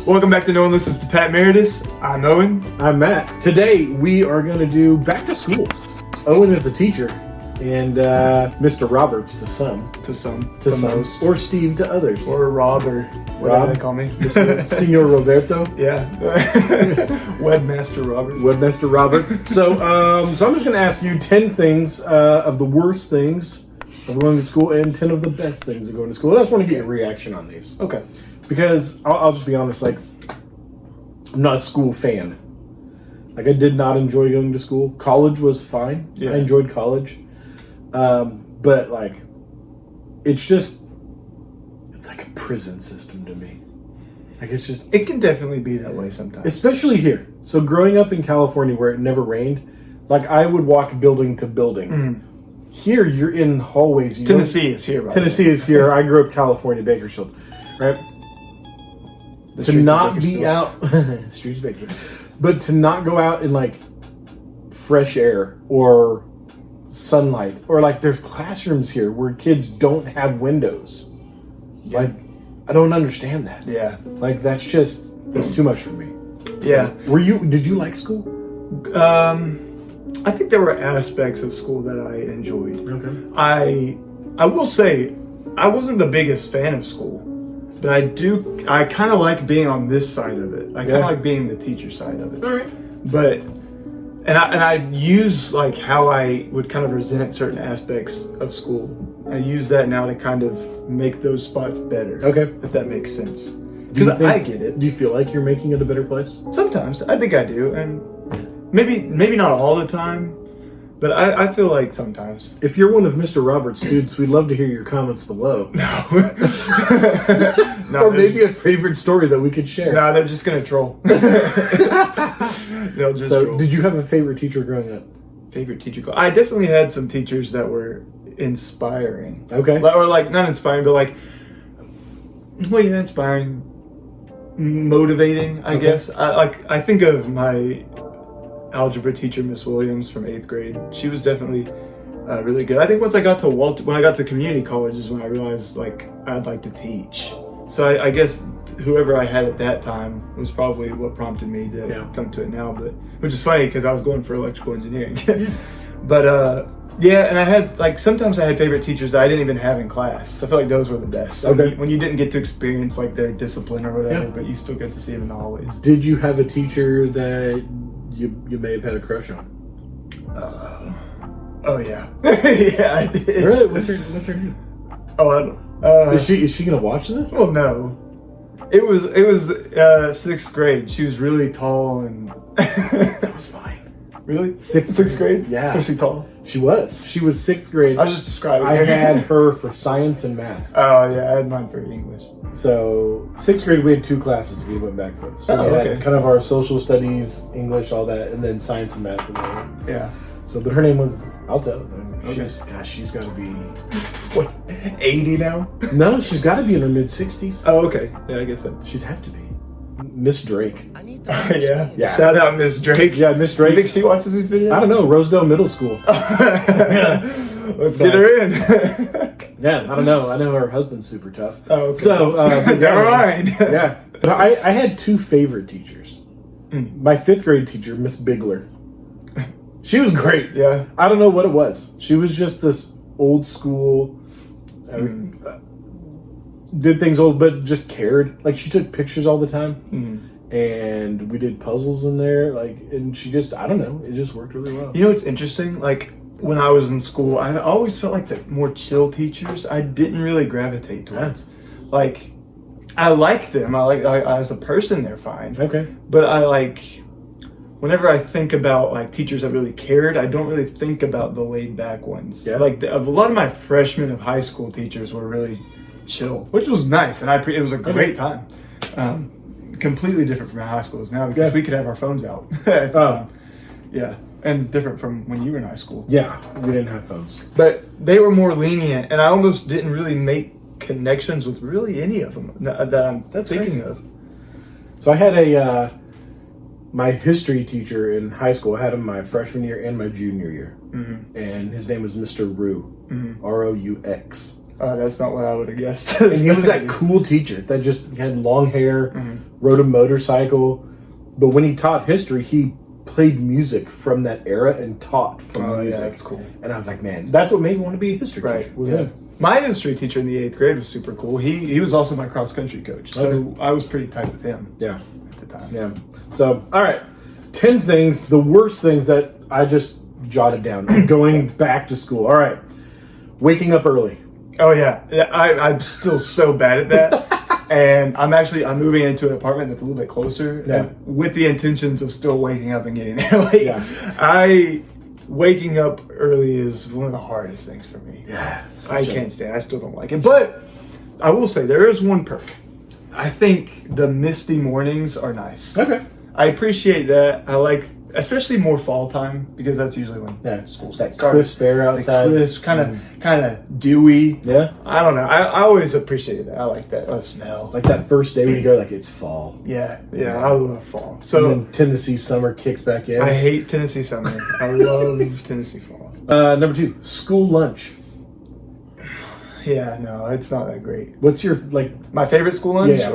Welcome back to No One Listens to Pat Meredith. I'm Owen. I'm Matt. Today we are going to do back to school. Owen is a teacher, and Mr. Roberts to some. To some. To some. Most. Or Steve to others. Or Rob, or whatever they call me. Senor Roberto. Yeah. Webmaster Roberts. Webmaster Roberts. So I'm just going to ask you 10 things of the worst things of going to school and 10 of the best things of going to school. I just want to get your reaction on these. Okay. Because I'll just be honest, like, I'm not a school fan. Like, I did not enjoy going to school. College was fine. Yeah. I enjoyed college. But, like, it's like a prison system to me. Like, it can definitely be that way sometimes. Especially here. So, growing up in California where it never rained, like, I would walk building to building. Mm. Here, you're in hallways. Tennessee is here, right? Tennessee is here. I grew up California, Bakersfield, right? To not be out, streets of Bakersfield, but to not go out in like fresh air or sunlight, or like there's classrooms here where kids don't have windows. Yeah. Like, I don't understand that. Yeah, like that's too much for me. Yeah. So, did you like school? I think there were aspects of school that I enjoyed. Okay. I will say I wasn't the biggest fan of school. But I kind of like being on this side of it. I kind of like being the teacher side of it. All right. But, and I use like how I would kind of resent certain aspects of school. I use that now to kind of make those spots better. Okay. If that makes sense. Because I get it. Do you feel like you're making it a better place? Sometimes. I think I do. And maybe not all the time. But I feel like sometimes. If you're one of Mr. Roberts' students, we'd love to hear your comments below. No. Or maybe a favorite story that we could share. No, they're just going to troll. They'll just troll. Did you have a favorite teacher growing up? Favorite teacher? I definitely had some teachers that were inspiring. Okay. Or like, not inspiring, but like, well, yeah, inspiring. Motivating, I guess. I think of my algebra teacher, Miss Williams, from 8th grade. She was definitely really good. I think once I got to when I got to community college is when I realized like I'd like to teach. So I guess whoever I had at that time was probably what prompted me to come to it now. But which is funny because I was going for electrical engineering. But yeah, and I had like sometimes I had favorite teachers that I didn't even have in class. I feel like those were the best. Okay. When you didn't get to experience like their discipline or whatever, but you still get to see them in the hallways. Did you have a teacher that you may have had a crush on? Oh yeah. Yeah, I did. Really? What's her name? Oh, I don't. Is she gonna watch this? Well, no. It was 6th grade. She was really tall and That was mine. Really? Sixth grade? Yeah. Was she tall? She was 6th grade. I was just describing I her. had her for science and math. Oh yeah, I had mine for English. So 6th grade we had 2 classes we went back with. So we had kind of our social studies, English, all that, and then science and math. Yeah. So, but her name was Alto. Okay. She's got to be what, 80 now? No, she's got to be in her mid-60s. Oh, okay. Yeah, I guess that. She'd have to be. Miss Drake. Yeah. Shout out Miss Drake. Yeah, Miss Drake. You think she watches these videos? I don't know. Rosedale Middle School. Let's get her in. Yeah, I don't know. I know her husband's super tough. Oh, okay. So, never mind. Yeah. But I had 2 favorite teachers. My 5th grade teacher, Miss Bigler. She was great. Yeah. I don't know what it was. She was just this old school, did things old, but just cared. Like, she took pictures all the time. And we did puzzles in there. Like, and she just, I don't know, it just worked really well. You know what's interesting? Like, when I was in school, I always felt like the more chill teachers, I didn't really gravitate towards. Like, I like them. I as a person, they're fine. Okay. But whenever I think about like teachers that really cared, I don't really think about the laid back ones. Yeah. Like a lot of my freshmen of high school teachers were really chill, which was nice, and it was a great time. Completely different from how high school is now because we could have our phones out. Yeah, and different from when you were in high school. Yeah, we didn't have phones, but they were more lenient, and I almost didn't really make connections with really any of them that I'm thinking of. So I had my history teacher in high school. I had him my freshman year and my junior year. And his name was Mr. Roux, R-O-U-X. That's not what I would have guessed. And he was that cool teacher that just had long hair, rode a motorcycle. But when he taught history, he played music from that era and taught from the music. Yeah, that's cool. And I was like, man, that's what made me want to be a history teacher. Was him. My history teacher in the 8th grade was super cool. He was also my cross country coach, so I was pretty tight with him. Yeah, at the time. Yeah. So, all right, 10 things, the worst things that I just jotted down. Going back to school. All right, waking up early. Oh yeah, I'm still so bad at that, and I'm moving into an apartment that's a little bit closer, and with the intentions of still waking up and getting there late. Yeah. Waking up early is one of the hardest things for me. Yeah, I can't stand it. I still don't like it, but I will say there is one perk. I think the misty mornings are nice. Okay, I appreciate that. I like. Especially more fall time because that's usually when school's that crisp air outside, crisp, kind of dewy. Yeah, I don't know. I always appreciated that. I like that smell. Like that first day when you go, like it's fall. Yeah. I love fall. So and then Tennessee summer kicks back in. I hate Tennessee summer. I love Tennessee fall. Number 2, school lunch. Yeah, no, it's not that great. What's your my favorite school lunch? Yeah,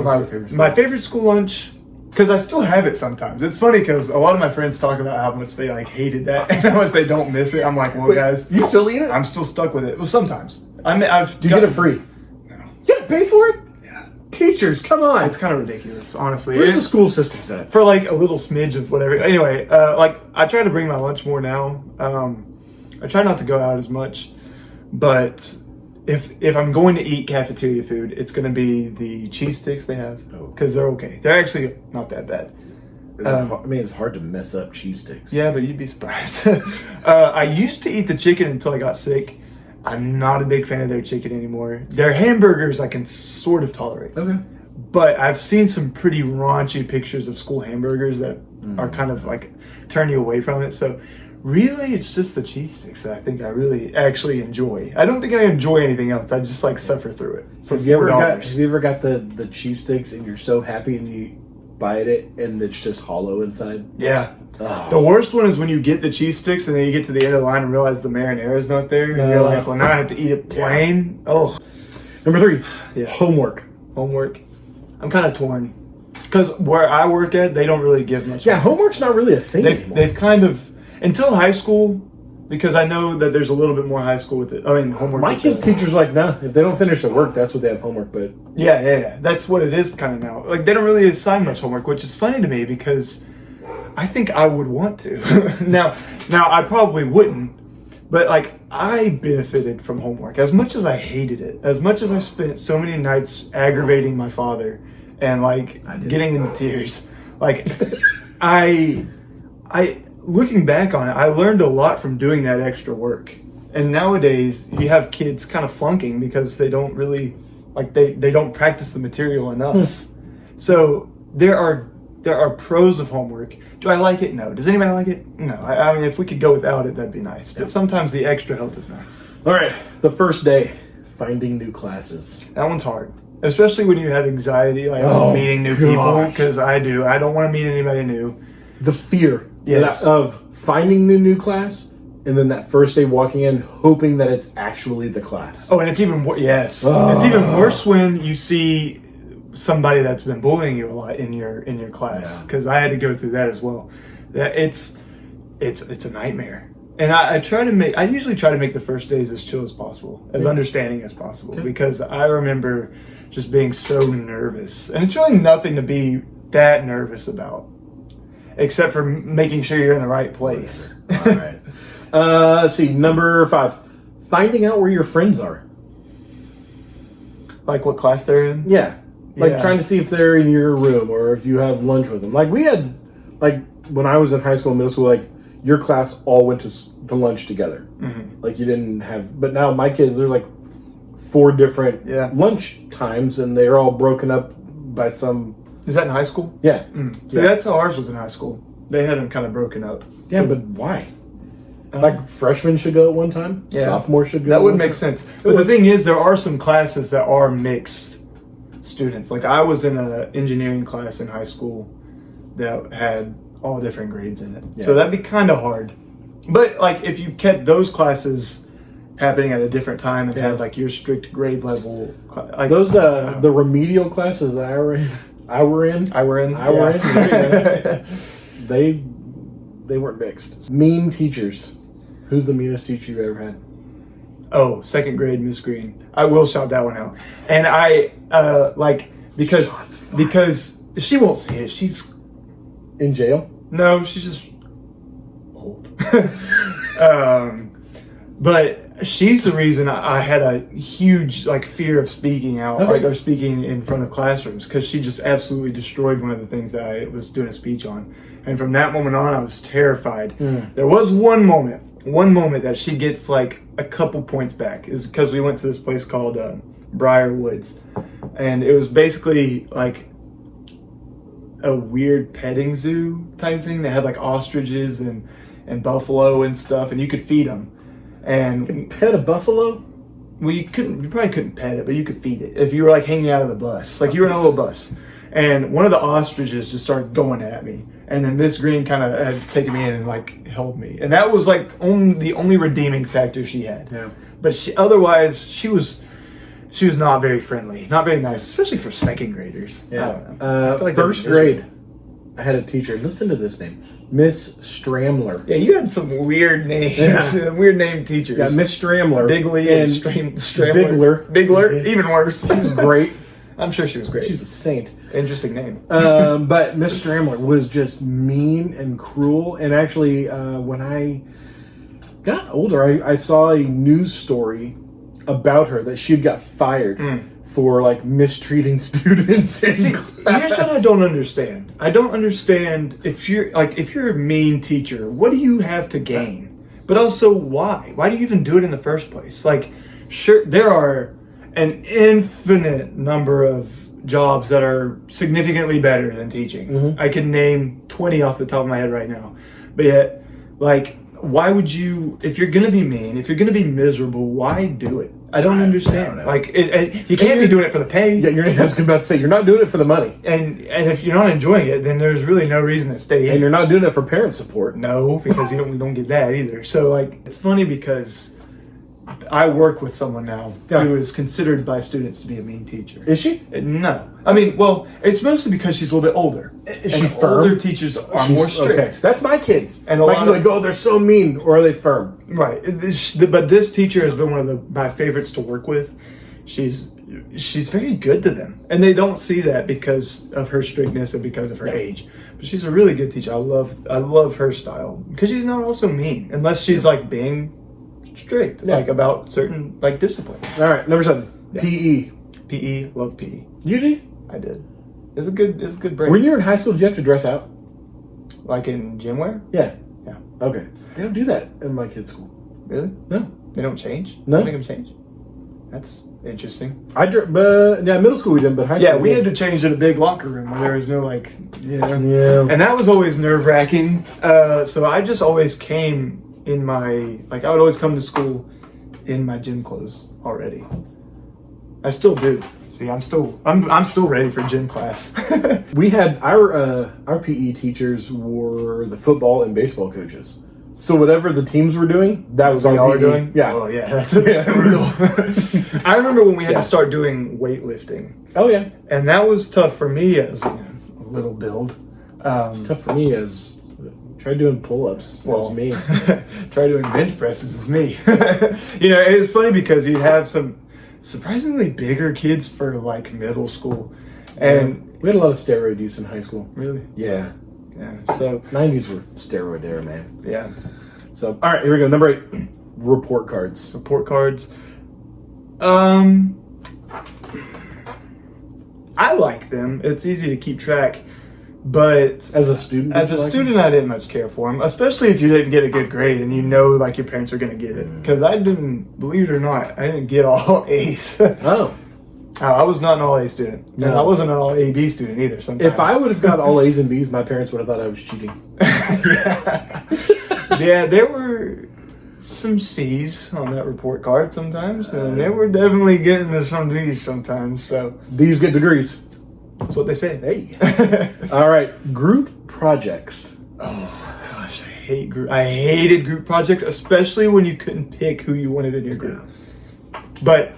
my favorite school lunch. Because I still have it sometimes. It's funny because a lot of my friends talk about how much they hated that and how much they don't miss it. I'm like, well, guys, you still eat it? I'm still stuck with it. Well, sometimes. Do you get it free? No. You gotta pay for it? Yeah. Teachers, come on. It's kind of ridiculous, honestly. Where's the school system set? For a little smidge of whatever. Anyway, I try to bring my lunch more now. I try not to go out as much, but if I'm going to eat cafeteria food, it's going to be the cheese sticks they have because they're okay. They're actually not that bad. It's hard to mess up cheese sticks. Yeah, but you'd be surprised. I used to eat the chicken until I got sick. I'm not a big fan of their chicken anymore. Their hamburgers I can sort of tolerate. Okay. But I've seen some pretty raunchy pictures of school hamburgers that are kind of turn you away from it. So really, it's just the cheese sticks that I think I really actually enjoy. I don't think I enjoy anything else. I just suffer through it. Have you ever got the cheese sticks and you're so happy and you bite it and it's just hollow inside? Yeah. Oh. The worst one is when you get the cheese sticks and then you get to the end of the line and realize the marinara is not there. And you're like, well, now I have to eat it plain. Yeah. Oh. Number 3, homework. I'm kind of torn. Because where I work at, they don't really give much. Yeah, homework's not really a thing anymore. They've kind of... Until high school, because I know that there's a little bit more high school with it. I mean, homework. My kids' teachers are like, nah, if they don't finish their work, that's what they have homework. But yeah, that's what it is kind of now. They don't really assign much homework, which is funny to me because I think I would want to. now I probably wouldn't, but I benefited from homework as much as I hated it, as much as I spent so many nights aggravating my father and getting into tears. I looking back on it, I learned a lot from doing that extra work. And nowadays, you have kids kind of flunking because they don't really, they don't practice the material enough. So there are pros of homework. Do I like it? No. Does anybody like it? No. I mean, if we could go without it, that'd be nice. But sometimes the extra help is nice. All right, the first day, finding new classes. That one's hard. Especially when you have anxiety, meeting new people, because I do. I don't want to meet anybody new. The fear of finding the new class and then that first day walking in hoping that it's actually the class. Oh, and it's even worse. Yes. It's even worse when you see somebody that's been bullying you a lot in your class, because I had to go through that as well. It's a nightmare. And I usually try to make the first days as chill as possible, as understanding as possible, because I remember just being so nervous. And it's really nothing to be that nervous about, except for making sure you're in the right place. All right. Let's see. Number 5, finding out where your friends are. Like what class they're in? Yeah. Trying to see if they're in your room or if you have lunch with them. We had, when I was in high school and middle school, your class all went to lunch together. Mm-hmm. You didn't have, but now my kids, there's 4 different lunch times and they're all broken up by some. Is that in high school? Yeah. See, that's how ours was in high school. They had them kind of broken up. Yeah, but why? Freshmen should go at one time. Yeah. Sophomores should go. That would make sense. But the thing is, there are some classes that are mixed students. I was in an engineering class in high school that had all different grades in it. Yeah. So that'd be kind of hard. But if you kept those classes happening at a different time and had like your strict grade level. Like, those the remedial classes that I were in. Yeah. They weren't mixed. Mean teachers. Who's the meanest teacher you ever had? Oh, second grade Miss Green. I will shout that one out. And I because she won't say it. She's in jail. No, she's just old. But she's the reason I had a huge like fear of speaking out, or speaking in front of classrooms, because she just absolutely destroyed one of the things that I was doing a speech on. And from that moment on, I was terrified. There was one moment that she gets like a couple points back, is because we went to this place called Briar Woods, and it was basically like a weird petting zoo type thing. They had like ostriches and buffalo and stuff, and you could feed them. And you can pet a buffalo? Well, you probably couldn't pet it, but you could feed it if you were like hanging out of the bus, like you were in a little bus. And one of the ostriches just started going at me, and then Miss Green kind of had taken me in and like held me, and that was like the only redeeming factor she had. Yeah. But otherwise she was not very friendly, not very nice, especially for second graders. Yeah. I don't know. I feel like first grade, I had a teacher. Listen to this name, Miss Stramler. Yeah, you had some weird names. Yeah. Weird name teachers. Yeah, Miss Stramler. Bigley and Stramler. Bigler, even worse. She was great. I'm sure she was great. She's a saint. Interesting name. But Miss Stramler was just mean and cruel. And actually, when I got older, I saw a news story about her that she got fired for like mistreating students. See, here's what I don't understand. I don't understand if you're a mean teacher, what do you have to gain? But also, why? Why do you even do it in the first place? Like, sure, there are an infinite number of jobs that are significantly better than teaching. I can name 20 off the top of my head right now. But yet, like, why would you, if you're going to be mean, if you're going to be miserable, why do it? I don't understand. Like, you can't be doing it for the pay. Yeah, I was about to say, you're not doing it for the money. And if you're not enjoying it, then there's really no reason to stay in. And you're not doing it for parent support. No, because we don't get that either. So, like, it's funny because I work with someone now who is considered by students to be a mean teacher. Is she? No. I mean, well, it's mostly because she's a little bit older. Is she firm? Older teachers are more strict. Okay. That's my kids. And my kids are like, oh, they're so mean. Or are they firm? Right. But this teacher has been one of my favorites to work with. She's very good to them. And they don't see that because of her strictness and because of her age. But she's a really good teacher. I love her style. Because she's not also mean. Unless she's like being strict, like about certain like discipline. All right, number 7, PE. PE, love PE. You did? I did. It's a good break. When you were in high school, did you have to dress out? Like in gym wear? Yeah. Yeah. Okay. They don't do that in my kids' school. Really? No. They don't change? No. They make them change? That's interesting. But middle school we didn't, but high school. Yeah, we had to change in a big locker room where there was no like, Yeah. And that was always nerve-wracking. So I just always came in my, like, I would always come to school in my gym clothes already. I still do. See, I'm still ready for gym class. We had our PE teachers were the football and baseball coaches. So whatever the teams were doing, that was our PE. Doing. Yeah. Oh yeah, that's brutal. I remember when we had to start doing weightlifting. Oh yeah. And that was tough for me as a little build. It's tough for me as try doing pull-ups. Well, me. Try doing bench presses is me. It was funny because you have some surprisingly bigger kids for like middle school, and we had a lot of steroid use in high school. Really? Yeah. So 90s were steroid era, man. Yeah. So all right, here we go. Number 8, report cards. Report cards. I like them. It's easy to keep track. But as a student, I didn't much care for them, especially if you didn't get a good grade and you know like your parents are going to get it. Because I didn't, believe it or not, I didn't get all A's. Oh. I was not an all A student. No. And I wasn't an all A B student either. Sometimes. If I would have got all A's and B's, my parents would have thought I was cheating. Yeah, there were some C's on that report card sometimes, and they were definitely getting to some D's sometimes. So these get degrees. That's what they say. Hey. All right. Group projects. Oh, gosh, I I hated group projects, especially when you couldn't pick who you wanted in your group. But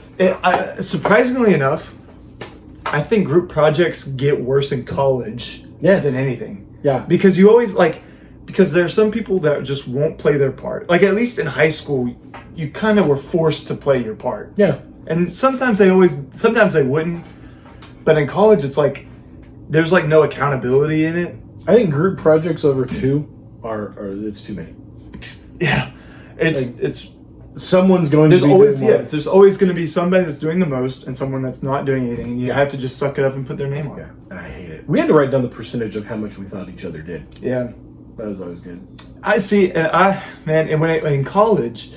surprisingly enough, I think group projects get worse in college than anything. Yeah. Because you always because there are some people that just won't play their part. Like at least in high school, you kind of were forced to play your part. Yeah. And sometimes they wouldn't. But in college, it's like there's like no accountability in it. I think group projects over 2 are it's too many. Yeah. It's someone's going there's to be always there's always going to be somebody that's doing the most and someone that's not doing anything. And you have to just suck it up and put their name on it. And I hate it. We had to write down the percentage of how much we thought each other did. Yeah. That was always good. I see, and when in college,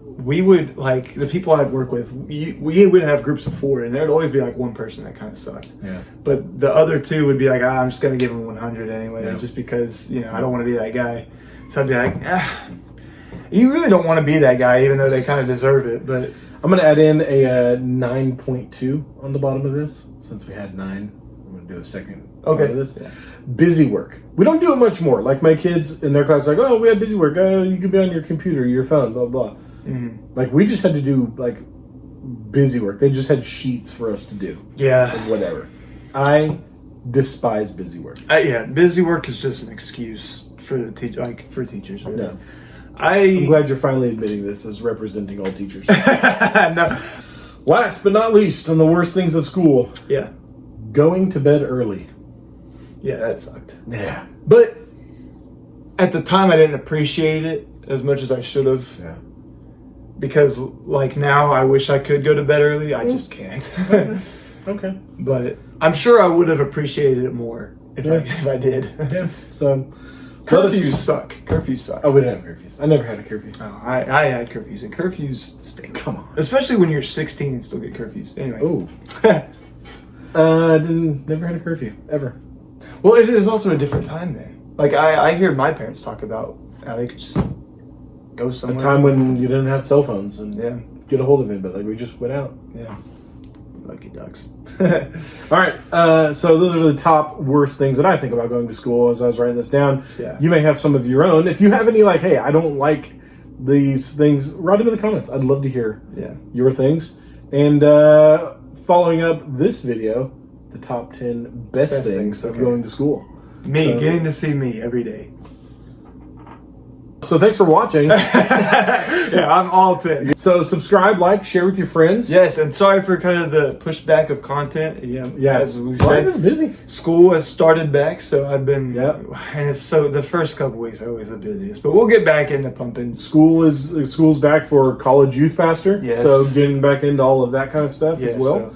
we would like the people I'd work with. We would have groups of 4, and there'd always be like one person that kind of sucked. Yeah. But the other 2 would be like, I'm just gonna give them 100 anyway, Yeah. just because I don't want to be that guy. So I'd be like, you really don't want to be that guy, even though they kind of deserve it. But I'm gonna add in a 9.2 on the bottom of this since we had 9. I'm gonna do a second. Okay. Of this. Yeah. Busy work. We don't do it much more. Like my kids in their class, like, oh, we had busy work. You could be on your computer, your phone, blah blah. Mm-hmm. Like we just had to do like busy work. They just had sheets for us to do. Yeah. Like, whatever. I despise busy work. Busy work is just an excuse for the for teachers. Really. No. I'm glad you're finally admitting this as representing all teachers. No. Last but not least, on the worst things of school. Yeah. Going to bed early. Yeah, that sucked. Yeah. But at the time, I didn't appreciate it as much as I should have. Yeah. Because, like, now I wish I could go to bed early. I just can't. Okay. But I'm sure I would have appreciated it more if I did. Yeah. So, curfews suck. Curfews suck. Oh, we didn't have curfews. I never had a curfew. Oh, I had curfews, and curfews stink. Come on. Especially when you're 16 and still get curfews. Anyway. Oh. Never had a curfew, ever. Well, it is also a different time then. Like, I hear my parents talk about how they could just go somewhere. A time when you didn't have cell phones and get a hold of it, but like we just went out. Yeah. Lucky ducks. All right. So those are the top worst things that I think about going to school as I was writing this down. Yeah. You may have some of your own. If you have any, like, hey, I don't like these things, write them in the comments. I'd love to hear your things. And following up this video, the top 10 best things of going to school. Getting to see me every day. So thanks for watching. Yeah, I'm all 10. So subscribe, like, share with your friends. Yes, and sorry for kind of the pushback of content. Yeah. As we've Life said, is busy. School has started back, so I've been. And it's the first couple weeks are always the busiest, but we'll get back into pumping. School's back for college youth pastor. Yes. So getting back into all of that kind of stuff as well.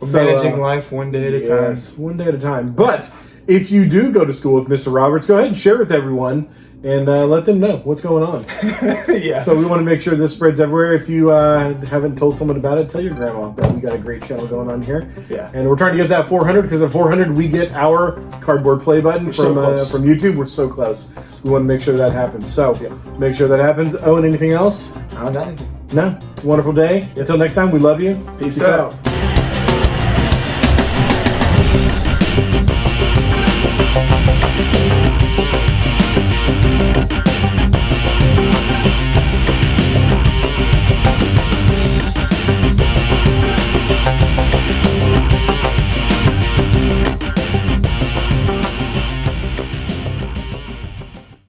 So managing life one day at a time. Yes, one day at a time. But if you do go to school with Mr. Roberts, go ahead and share with everyone and let them know what's going on. Yeah. So we want to make sure this spreads everywhere. If you haven't told someone about it, tell your grandma that we got a great channel going on here. Yeah. And we're trying to get that 400 because at 400 we get our cardboard play button from YouTube. We're so close. We want to make sure that happens. So make sure that happens. Owen, anything else? Not anything. No. It's a wonderful day. Until next time, we love you. Peace out.